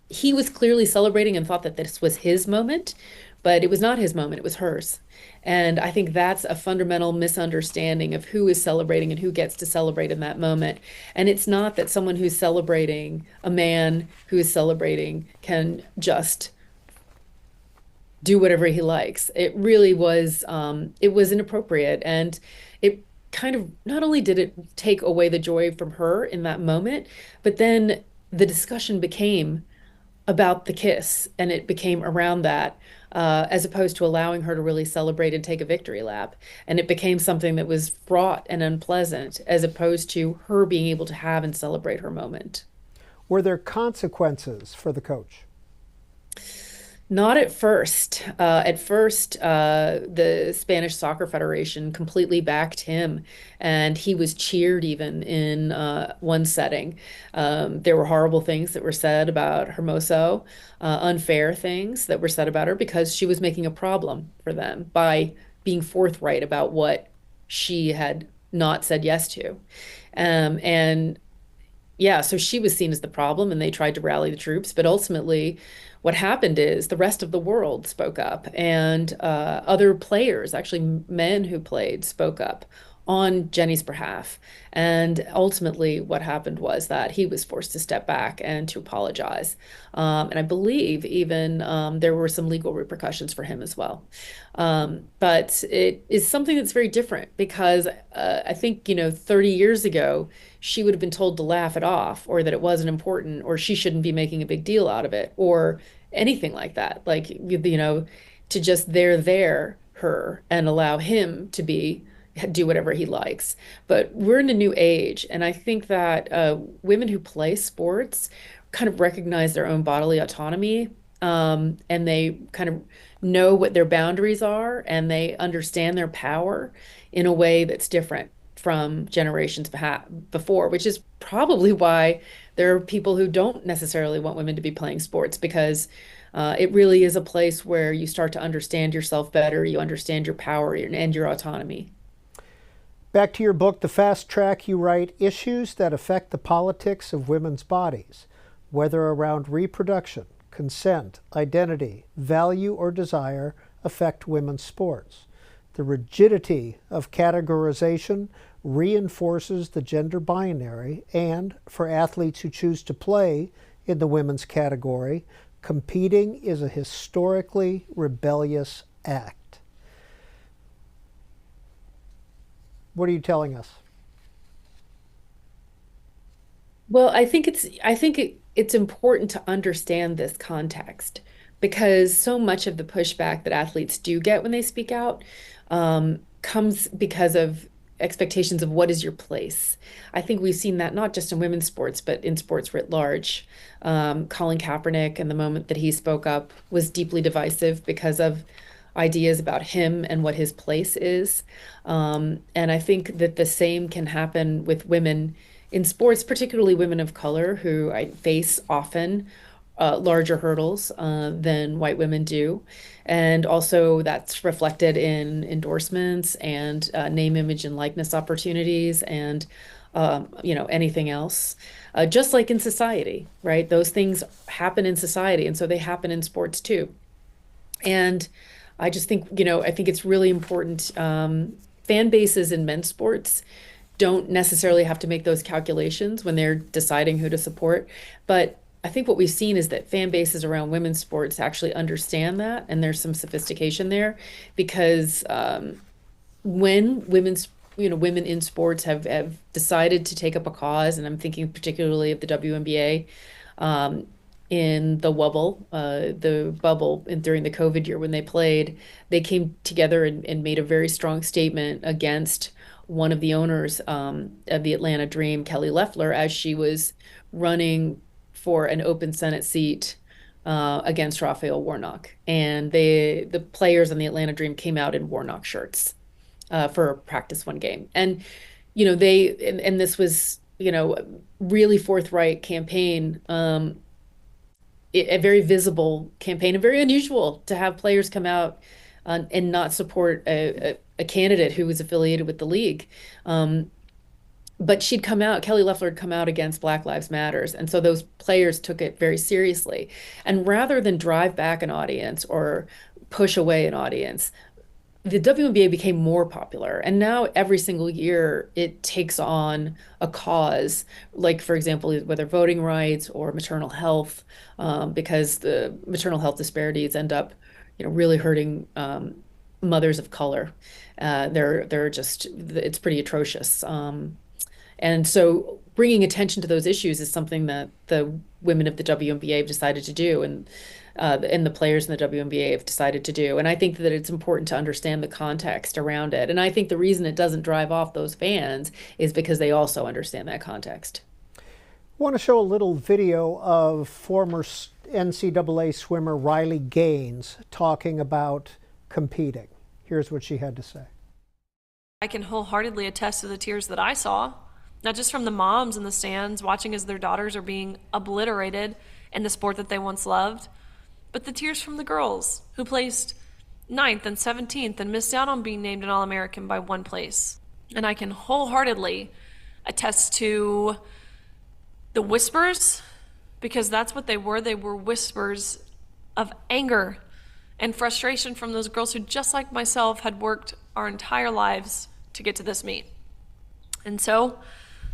He was clearly celebrating and thought that this was his moment, but it was not his moment, it was hers. And I think that's a fundamental misunderstanding of who is celebrating and who gets to celebrate in that moment. And it's not that someone who's celebrating, a man who is celebrating, can just do whatever he likes. It really was, it was inappropriate. And it kind of, not only did it take away the joy from her in that moment, but then the discussion became about the kiss, and it became around that, as opposed to allowing her to really celebrate and take a victory lap. And it became something that was fraught and unpleasant, as opposed to her being able to have and celebrate her moment. Were there consequences for the coach? Not at first. The Spanish Soccer Federation completely backed him, and he was cheered even in one setting. There were horrible things that were said about Hermoso, unfair things that were said about her because she was making a problem for them by being forthright about what she had not said yes to. And yeah, so she was seen as the problem, and they tried to rally the troops, but ultimately what happened is the rest of the world spoke up, and other players, actually men who played, spoke up on Jenny's behalf. And ultimately what happened was that he was forced to step back and to apologize. And I believe even there were some legal repercussions for him as well. But it is something that's very different because I think, 30 years ago, she would have been told to laugh it off, or that it wasn't important, or she shouldn't be making a big deal out of it, or anything like that. Like, to just there her and allow him to do whatever he likes. But we're in a new age, and I think that women who play sports kind of recognize their own bodily autonomy, and they kind of know what their boundaries are, and they understand their power in a way that's different from generations before, which is probably why there are people who don't necessarily want women to be playing sports, because it really is a place where you start to understand yourself better, you understand your power and your autonomy. Back to your book, The Fast Track, you write, issues that affect the politics of women's bodies, whether around reproduction, consent, identity, value, or desire, affect women's sports. The rigidity of categorization reinforces the gender binary, and for athletes who choose to play in the women's category, competing is a historically rebellious act. What are you telling us? Well, it's important to understand this context, because so much of the pushback that athletes do get when they speak out comes because of expectations of what is your place. I think we've seen that not just in women's sports, but in sports writ large. Colin Kaepernick, and the moment that he spoke up, was deeply divisive because of ideas about him and what his place is. And I think that the same can happen with women in sports, particularly women of color, who I face often larger hurdles than white women do. And also that's reflected in endorsements and name, image, and likeness opportunities, and anything else. Just like in society, right? Those things happen in society, and so they happen in sports too. And I just think, I think it's really important. Fan bases in men's sports don't necessarily have to make those calculations when they're deciding who to support. But I think what we've seen is that fan bases around women's sports actually understand that, and there's some sophistication there, because when women in sports have decided to take up a cause, and I'm thinking particularly of the WNBA, in the bubble, and during the COVID year when they played, they came together and made a very strong statement against one of the owners of the Atlanta Dream, Kelly Loeffler, as she was running for an open Senate seat against Raphael Warnock. And the players on the Atlanta Dream came out in Warnock shirts for a practice one game. And, and this was, really forthright campaign, a very visible campaign, and very unusual to have players come out and not support a candidate who was affiliated with the league. But Kelly Loeffler had come out against Black Lives Matters. And so those players took it very seriously. And rather than drive back an audience or push away an audience, the WNBA became more popular. And now every single year it takes on a cause, like, for example, whether voting rights or maternal health, because the maternal health disparities end up, really hurting mothers of color. It's pretty atrocious. And so bringing attention to those issues is something that the women of the WNBA have decided to do, and the players in the WNBA have decided to do. And I think that it's important to understand the context around it. And I think the reason it doesn't drive off those fans is because they also understand that context. I want to show a little video of former NCAA swimmer Riley Gaines talking about competing. Here's what she had to say. I can wholeheartedly attest to the tears that I saw, not just from the moms in the stands watching as their daughters are being obliterated in the sport that they once loved, but the tears from the girls who placed 9th and 17th and missed out on being named an All-American by one place. And I can wholeheartedly attest to the whispers, because that's what they were. They were whispers of anger and frustration from those girls who, just like myself, had worked our entire lives to get to this meet. And so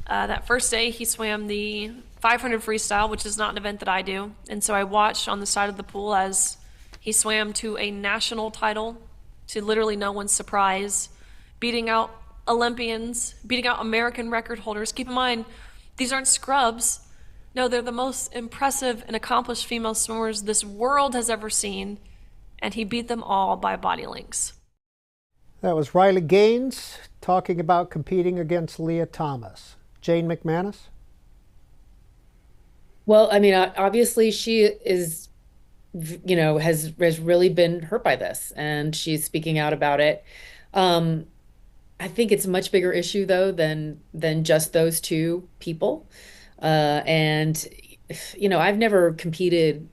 that first day he swam the 500 freestyle, which is not an event that I do. And so I watched on the side of the pool as he swam to a national title, to literally no one's surprise, beating out Olympians, beating out American record holders. Keep in mind, these aren't scrubs. No, they're the most impressive and accomplished female swimmers this world has ever seen, and he beat them all by body links. That was Riley Gaines talking about competing against Leah Thomas. Jane McManus? Well, I mean, obviously she is, has really been hurt by this, and she's speaking out about it. Um, I think it's a much bigger issue though than just those two people. And I've never competed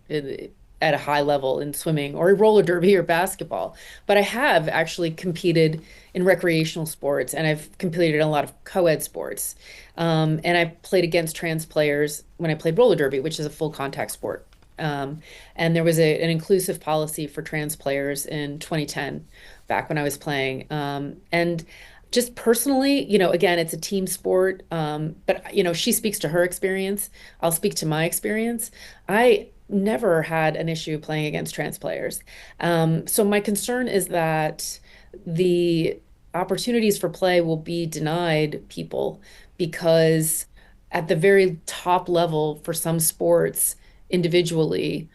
at a high level in swimming or roller derby or basketball, but I have actually competed in recreational sports, and I've competed in a lot of co-ed sports. And I played against trans players when I played roller derby, which is a full contact sport. And there was an inclusive policy for trans players in 2010, back when I was playing. And just personally, again, it's a team sport. But she speaks to her experience. I'll speak to my experience. I never had an issue playing against trans players. So my concern is that the opportunities for play will be denied people because at the very top level for some sports individually,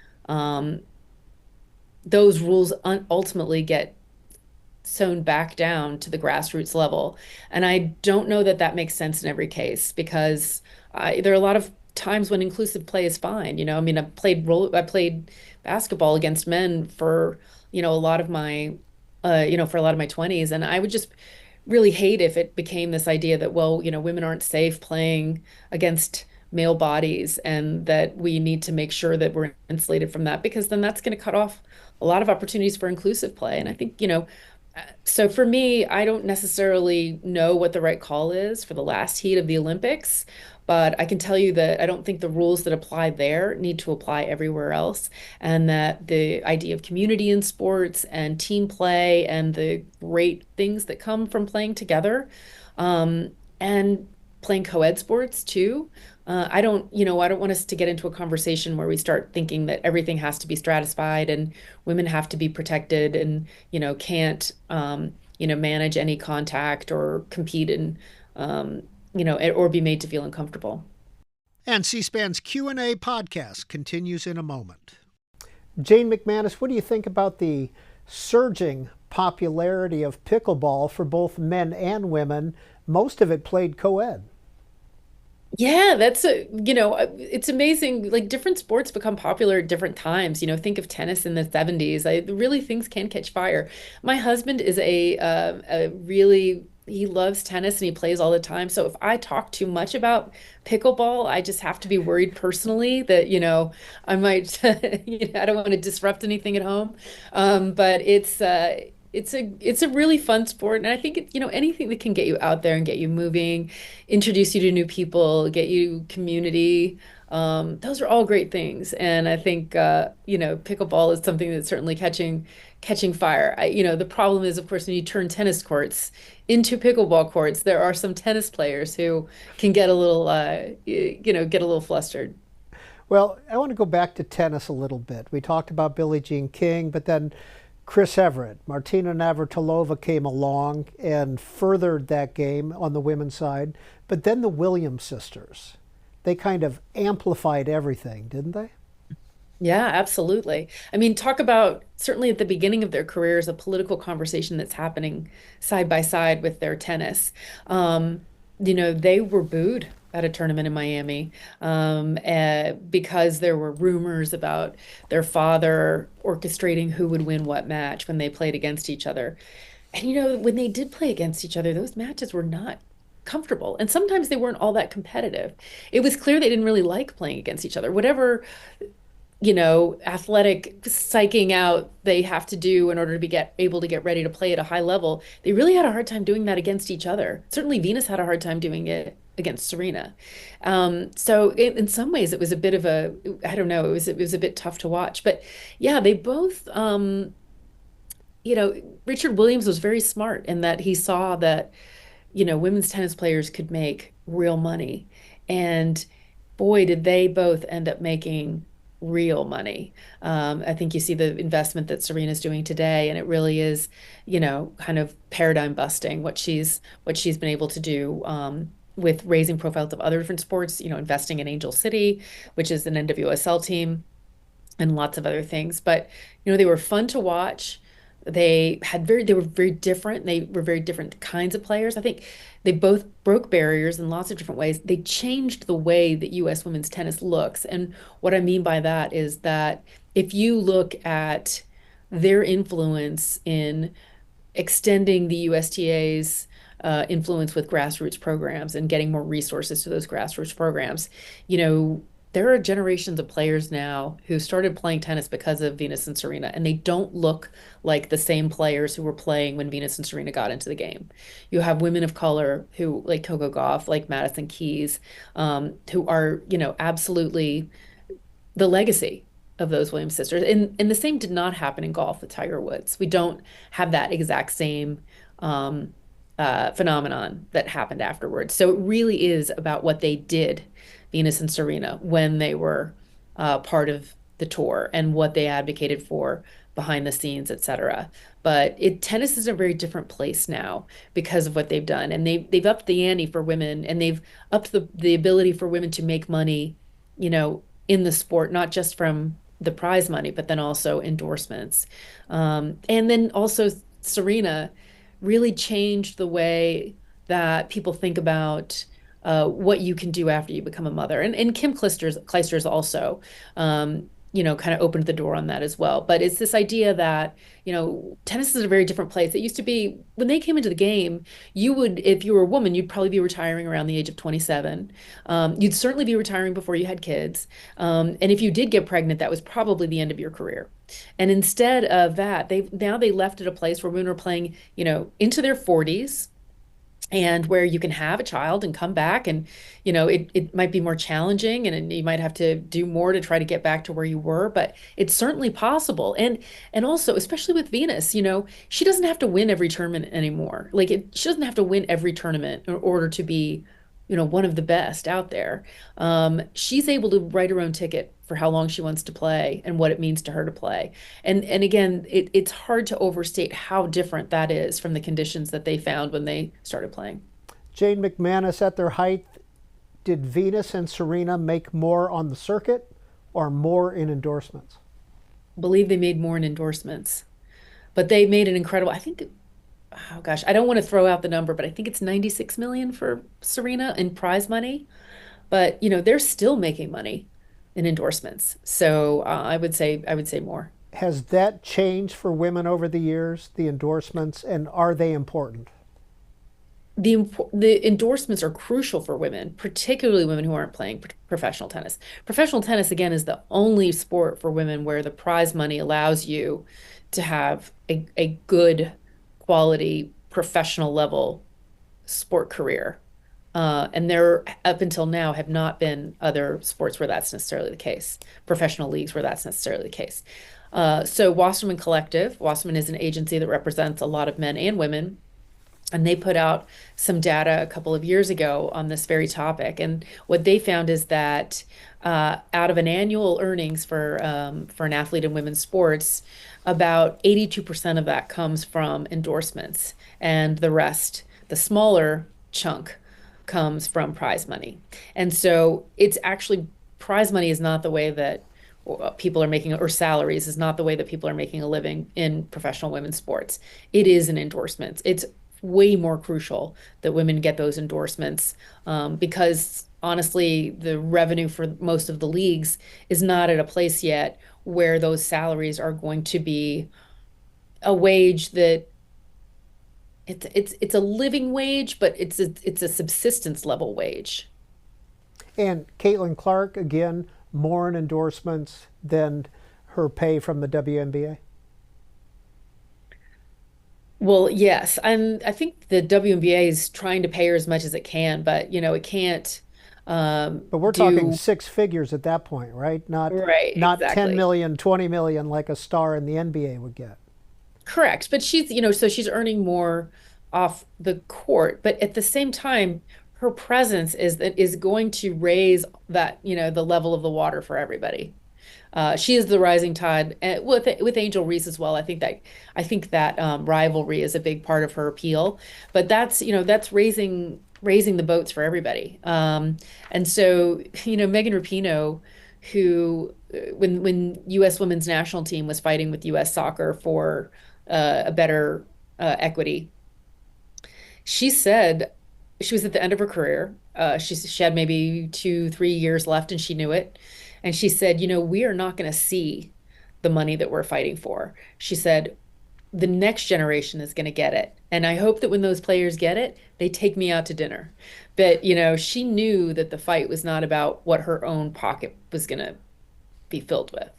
those rules ultimately get sewn back down to the grassroots level. And I don't know that that makes sense in every case because there are a lot of times when inclusive play is fine. I mean, I played basketball against men for, a lot of my, for a lot of my 20s. And I would just really hate if it became this idea that, well, women aren't safe playing against male bodies and that we need to make sure that we're insulated from that, because then that's going to cut off a lot of opportunities for inclusive play. And I think, so for me, I don't necessarily know what the right call is for the last heat of the Olympics, but I can tell you that I don't think the rules that apply there need to apply everywhere else, and that the idea of community in sports and team play and the great things that come from playing together, and playing co-ed sports too. I don't want us to get into a conversation where we start thinking that everything has to be stratified and women have to be protected and, can't, manage any contact or compete in, or be made to feel uncomfortable. And C-SPAN's Q&A podcast continues in a moment. Jane McManus, what do you think about the surging popularity of pickleball for both men and women? Most of it played co-ed. Yeah, it's amazing. Like different sports become popular at different times. Think of tennis in the 70s. Really things can catch fire. My husband is he loves tennis and he plays all the time. So if I talk too much about pickleball, I just have to be worried personally that, I might, I don't want to disrupt anything at home. But it's a really fun sport, and I think anything that can get you out there and get you moving, introduce you to new people, get you community. Those are all great things, and I think pickleball is something that's certainly catching fire. The problem is, of course, when you turn tennis courts into pickleball courts, there are some tennis players who can get a little flustered. Well, I want to go back to tennis a little bit. We talked about Billie Jean King, but then Chris Evert, Martina Navratilova came along and furthered that game on the women's side. But then the Williams sisters, they kind of amplified everything, didn't they? Yeah, absolutely. I mean, talk about certainly at the beginning of their careers, a political conversation that's happening side by side with their tennis. They were booed at a tournament in Miami because there were rumors about their father orchestrating who would win what match when they played against each other. And when they did play against each other, those matches were not comfortable. And sometimes they weren't all that competitive. It was clear they didn't really like playing against each other. Whatever athletic psyching out they have to do in order to be able to get ready to play at a high level, they really had a hard time doing that against each other. Certainly Venus had a hard time doing it against Serena. So in some ways it was a bit of I don't know, it was a bit tough to watch. But yeah, they both, Richard Williams was very smart in that he saw that, women's tennis players could make real money. And boy, did they both end up making real money. I think you see the investment that Serena's doing today, and it really is, kind of paradigm busting what she's been able to do with raising profiles of other different sports, investing in Angel City, which is an NWSL team, and lots of other things. But, they were fun to watch. They were very different. They were very different kinds of players. I think they both broke barriers in lots of different ways. They changed the way that US women's tennis looks. And what I mean by that is that if you look at their influence in extending the USTA's influence with grassroots programs and getting more resources to those grassroots programs, there are generations of players now who started playing tennis because of Venus and Serena, and they don't look like the same players who were playing when Venus and Serena got into the game. You have women of color who, like Coco Gauff, like Madison Keys, who are, absolutely the legacy of those Williams sisters. And the same did not happen in golf with Tiger Woods. We don't have that exact same phenomenon that happened afterwards. So it really is about what they did, Venus and Serena, when they were part of the tour and what they advocated for behind the scenes, etc. But tennis is a very different place now because of what they've done. And they've upped the ante for women, and they've upped the ability for women to make money, in the sport, not just from the prize money, but then also endorsements. And then also Serena really changed the way that people think about what you can do after you become a mother. And Kim Clijsters also, kind of opened the door on that as well. But it's this idea that, tennis is a very different place. It used to be when they came into the game, if you were a woman, you'd probably be retiring around the age of 27. You'd certainly be retiring before you had kids. And if you did get pregnant, that was probably the end of your career. And instead of that, they left at a place where women are playing, into their 40s, and where you can have a child and come back, and it might be more challenging, and you might have to do more to try to get back to where you were, but it's certainly possible. And also, especially with Venus, she doesn't have to win every tournament anymore. She doesn't have to win every tournament in order to be one of the best out there. She's able to write her own ticket for how long she wants to play and what it means to her to play. And again, it's hard to overstate how different that is from the conditions that they found when they started playing. Jane McManus, at their height, did Venus and Serena make more on the circuit or more in endorsements? I believe they made more in endorsements, but they made an incredible, I think, oh gosh, I don't want to throw out the number, but I think it's 96 million for Serena in prize money. But they're still making money in endorsements. So I would say more. Has that changed for women over the years, the endorsements, and are they important? The endorsements are crucial for women, particularly women who aren't playing professional tennis. Professional tennis, again, is the only sport for women where the prize money allows you to have a good quality professional level sport career. And there, up until now, have not been other sports where that's necessarily the case, professional leagues where that's necessarily the case. So Wasserman Collective, Wasserman is an agency that represents a lot of men and women, and they put out some data a couple of years ago on this very topic. And what they found is that out of an annual earnings for an athlete in women's sports, about 82% of that comes from endorsements, and the rest, the smaller chunk, comes from prize money. And so it's actually, prize money is not the way that people are making, or salaries is not the way that people are making a living in professional women's sports. It is in endorsements. It's way more crucial that women get those endorsements because honestly, the revenue for most of the leagues is not at a place yet where those salaries are going to be a wage that it's a living wage, but it's a subsistence level wage. And Caitlin Clark, again, more in endorsements than her pay from the WNBA? Well, yes. I think the WNBA is trying to pay her as much as it can, but it can't. But we're talking six figures at that point, right? Not exactly. 10 million, 20 million like a star in the NBA would get. Correct. But she's, so she's earning more off the court. But at the same time, her presence is going to raise that, the level of the water for everybody. She is the rising tide with Angel Reese as well. I think that rivalry is a big part of her appeal. But that's raising raising the boats for everybody. And so, Megan Rapinoe, who when U.S. women's national team was fighting with U.S. soccer for a better equity, she said she was at the end of her career. She had maybe 2, 3 years left, and she knew it. And she said, we are not going to see the money that we're fighting for. She said, the next generation is going to get it. And I hope that when those players get it, they take me out to dinner. But, she knew that the fight was not about what her own pocket was going to be filled with.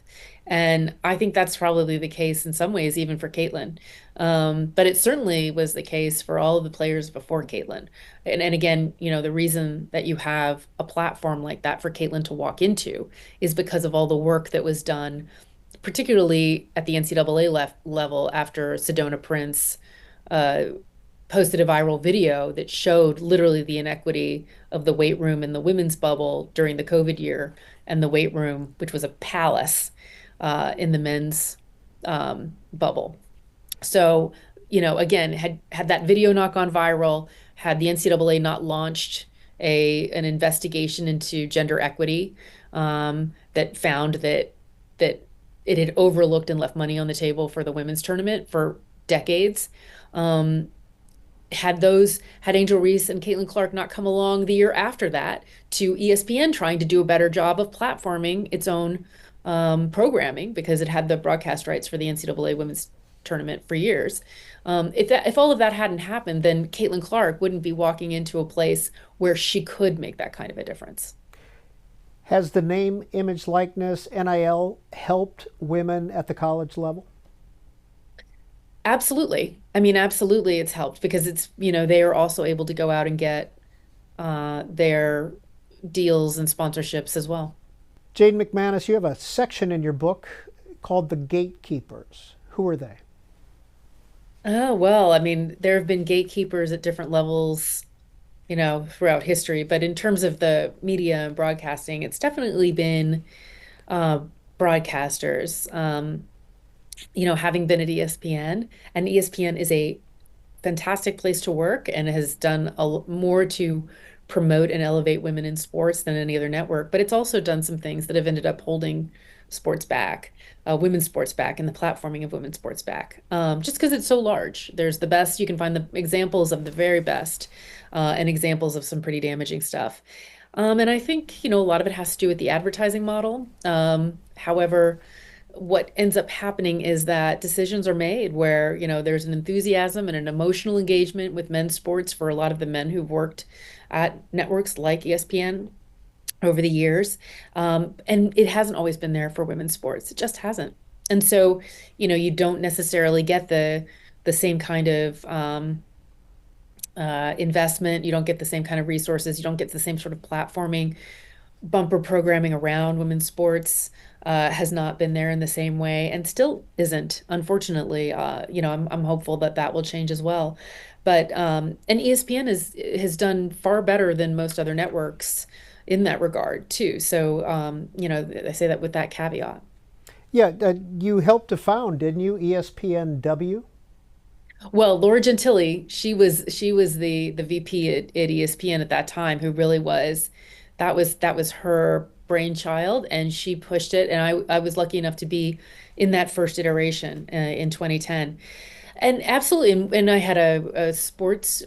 And I think that's probably the case in some ways, even for Caitlin. But it certainly was the case for all of the players before Caitlin. And again, the reason that you have a platform like that for Caitlin to walk into is because of all the work that was done, particularly at the NCAA level after Sedona Prince posted a viral video that showed literally the inequity of the weight room in the women's bubble during the COVID year and the weight room, which was a palace in the men's bubble. So, again, had that video not gone viral, had the NCAA not launched an investigation into gender equity that found that it had overlooked and left money on the table for the women's tournament for decades. Had Angel Reese and Caitlin Clark not come along the year after that to ESPN trying to do a better job of platforming its own programming, because it had the broadcast rights for the NCAA women's tournament for years. If all of that hadn't happened, then Caitlin Clark wouldn't be walking into a place where she could make that kind of a difference. Has the name, image, likeness, NIL helped women at the college level? Absolutely. I mean, absolutely it's helped, because it's, they are also able to go out and get their deals and sponsorships as well. Jane McManus, you have a section in your book called The Gatekeepers. Who are they? Oh, well, I mean, there have been gatekeepers at different levels, throughout history. But in terms of the media and broadcasting, it's definitely been broadcasters. Having been at ESPN, and ESPN is a fantastic place to work and has done more to promote and elevate women in sports than any other network. But it's also done some things that have ended up holding sports back, women's sports back, and the platforming of women's sports back. Just because it's so large. There's the best, you can find the examples of the very best and examples of some pretty damaging stuff. And I think, a lot of it has to do with the advertising model. However, what ends up happening is that decisions are made where, there's an enthusiasm and an emotional engagement with men's sports for a lot of the men who've worked at networks like ESPN over the years. And it hasn't always been there for women's sports. It just hasn't. And so, you don't necessarily get the same kind of investment. You don't get the same kind of resources. You don't get the same sort of platforming. Bumper programming around women's sports has not been there in the same way, and still isn't, unfortunately. I'm hopeful that will change as well. But and ESPN has done far better than most other networks in that regard too. So I say that with that caveat. Yeah, you helped to found, didn't you, ESPNW? Well, Laura Gentili, she was the VP at ESPN at that time, who really was that was her brainchild, and she pushed it. And I was lucky enough to be in that first iteration in 2010. And absolutely, and I had a sports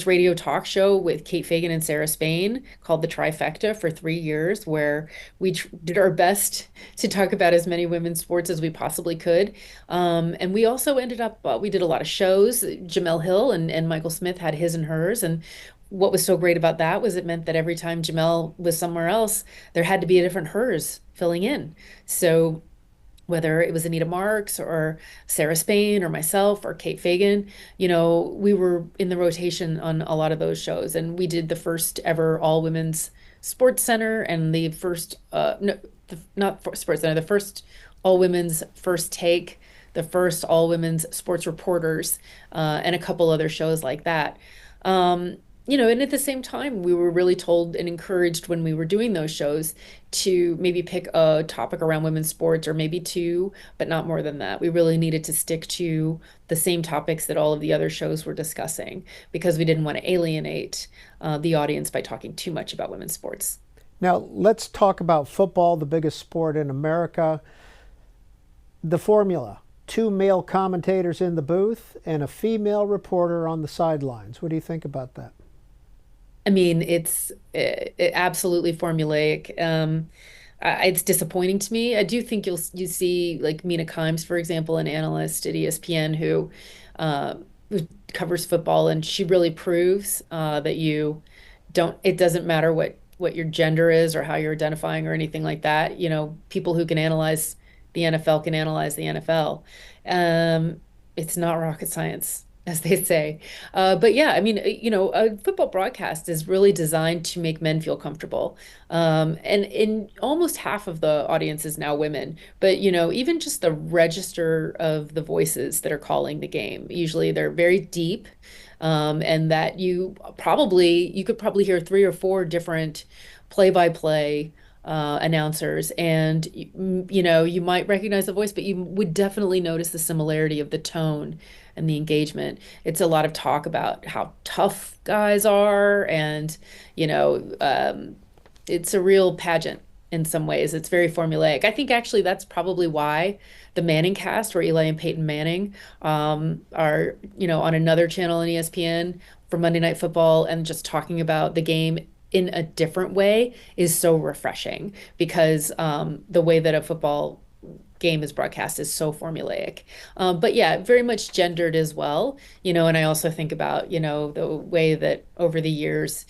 radio talk show with Kate Fagan and Sarah Spain called The Trifecta for 3 years, where we did our best to talk about as many women's sports as we possibly could. And we also ended up, we did a lot of shows. Jamel Hill and Michael Smith had his and hers. And what was so great about that was it meant that every time Jamel was somewhere else, there had to be a different hers filling in. So whether it was Anita Marks or Sarah Spain or myself or Kate Fagan, we were in the rotation on a lot of those shows. And we did the first ever all women's sports center, and the first, not sports center, the first all women's first take, the first all women's sports reporters, and a couple other shows like that. And at the same time, we were really told and encouraged when we were doing those shows to maybe pick a topic around women's sports or maybe two, but not more than that. We really needed to stick to the same topics that all of the other shows were discussing because we didn't want to alienate the audience by talking too much about women's sports. Now, let's talk about football, the biggest sport in America. The formula: two male commentators in the booth and a female reporter on the sidelines. What do you think about that? I mean, it's absolutely formulaic. It's disappointing to me. I do think you see like Mina Kimes, for example, an analyst at ESPN uh, who covers football, and she really proves that you don't. It doesn't matter what your gender is or how you're identifying or anything like that. People who can analyze the NFL can analyze the NFL. It's not rocket science, as they say. But yeah, I mean, a football broadcast is really designed to make men feel comfortable. And in almost half of the audience is now women. But, even just the register of the voices that are calling the game, usually they're very deep. And that you could probably hear three or four different play-by-play announcers, and you might recognize the voice, but you would definitely notice the similarity of the tone and the engagement. It's a lot of talk about how tough guys are, and it's a real pageant in some ways. It's very formulaic. I think actually that's probably why the Manning cast, where Eli and Peyton Manning are on another channel in ESPN for Monday Night Football and just talking about the game in a different way is so refreshing because the way that a football game is broadcast is so formulaic. But yeah, very much gendered as well, and I also think about, the way that over the years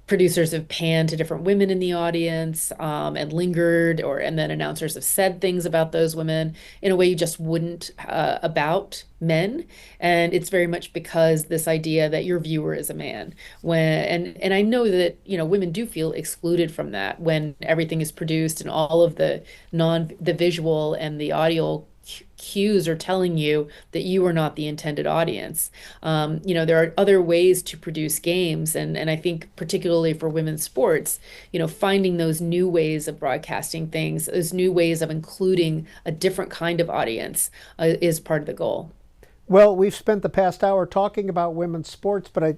producers have panned to different women in the audience and lingered, and then announcers have said things about those women in a way you just wouldn't about men. And it's very much because this idea that your viewer is a man. And I know that women do feel excluded from that when everything is produced and all of the visual and the audio cues are telling you that you are not the intended audience. There are other ways to produce games, and I think particularly for women's sports, finding those new ways of broadcasting things, those new ways of including a different kind of audience is part of the goal. Well, we've spent the past hour talking about women's sports, but I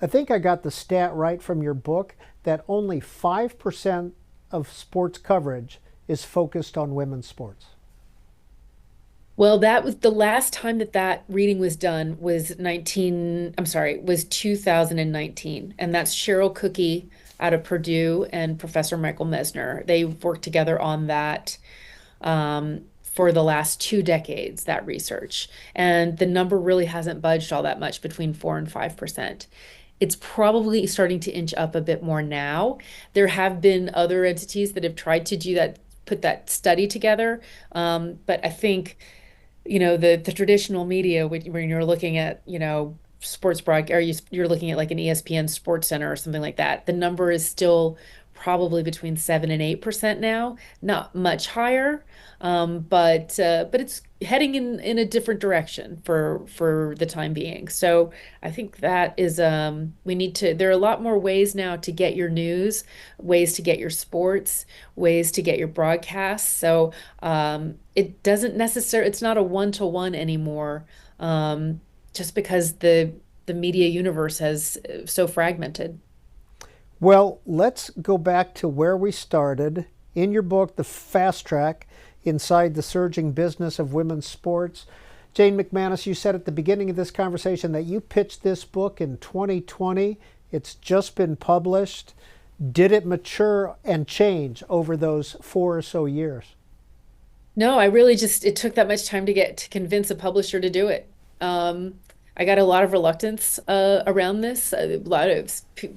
think I got the stat right from your book that only 5% of sports coverage is focused on women's sports. Well, that was the last time that reading was done was 2019. And that's Cheryl Cookie out of Purdue and Professor Michael Mesner. They worked together on that for the last 2 decades, that research. And the number really hasn't budged all that much, between 4 and 5%. It's probably starting to inch up a bit more now. There have been other entities that have tried to do that, put that study together. But I think the traditional media, when you're looking at sports broadcast, or you're looking at like an ESPN Sports Center or something like that, the number is still probably between 7 and 8% now, not much higher, but it's heading in a different direction for the time being. So I think that is there are a lot more ways now to get your news, ways to get your sports, ways to get your broadcasts. So it's not a one-to-one anymore, just because the media universe has so fragmented. Well, let's go back to where we started. In your book, The Fast Track, Inside the Surging Business of Women's Sports, Jane McManus, you said at the beginning of this conversation that you pitched this book in 2020. It's just been published. Did it mature and change over those 4 or so years? No, it took that much time to convince a publisher to do it. I got a lot of reluctance around this.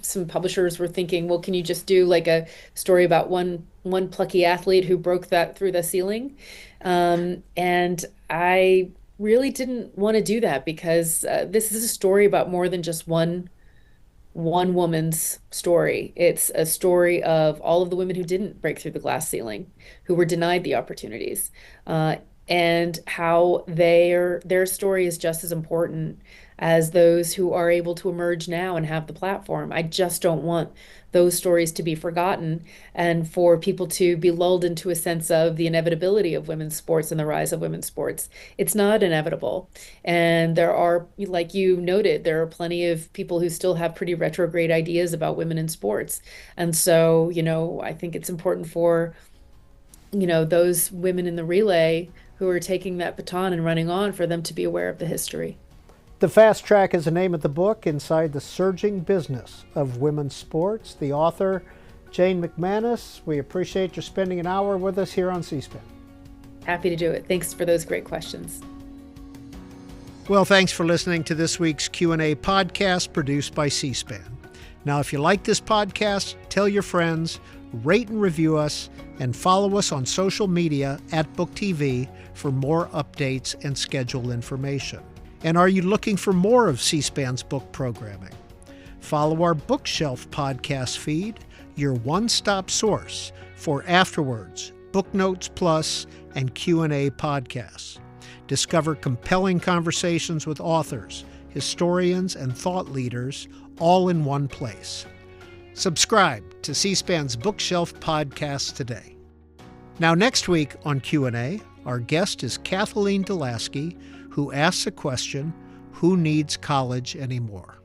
Some publishers were thinking, well, can you just do like a story about one plucky athlete who broke that through the ceiling? And I really didn't want to do that because this is a story about more than just one woman's story. It's a story of all of the women who didn't break through the glass ceiling, who were denied the opportunities. And how their story is just as important as those who are able to emerge now and have the platform. I just don't want those stories to be forgotten and for people to be lulled into a sense of the inevitability of women's sports and the rise of women's sports. It's not inevitable. And there are, like you noted, there are plenty of people who still have pretty retrograde ideas about women in sports. And so, I think it's important for, those women in the relay who are taking that baton and running on, for them to be aware of the history. The Fast Track is the name of the book, Inside the Surging Business of Women's Sports. The author, Jane McManus. We appreciate you spending an hour with us here on C-SPAN. Happy to do it. Thanks for those great questions. Well, thanks for listening to this week's Q&A podcast produced by C-SPAN. Now, if you like this podcast, tell your friends, rate and review us, and follow us on social media at BookTV for more updates and schedule information. And are you looking for more of C-SPAN's book programming? Follow our Bookshelf podcast feed, your one-stop source for Afterwards, Book Notes Plus, and Q&A podcasts. Discover compelling conversations with authors, historians, and thought leaders all in one place. Subscribe to C-SPAN's Bookshelf podcast today. Now, next week on Q&A, our guest is Kathleen Dulaski, who asks the question, who needs college anymore?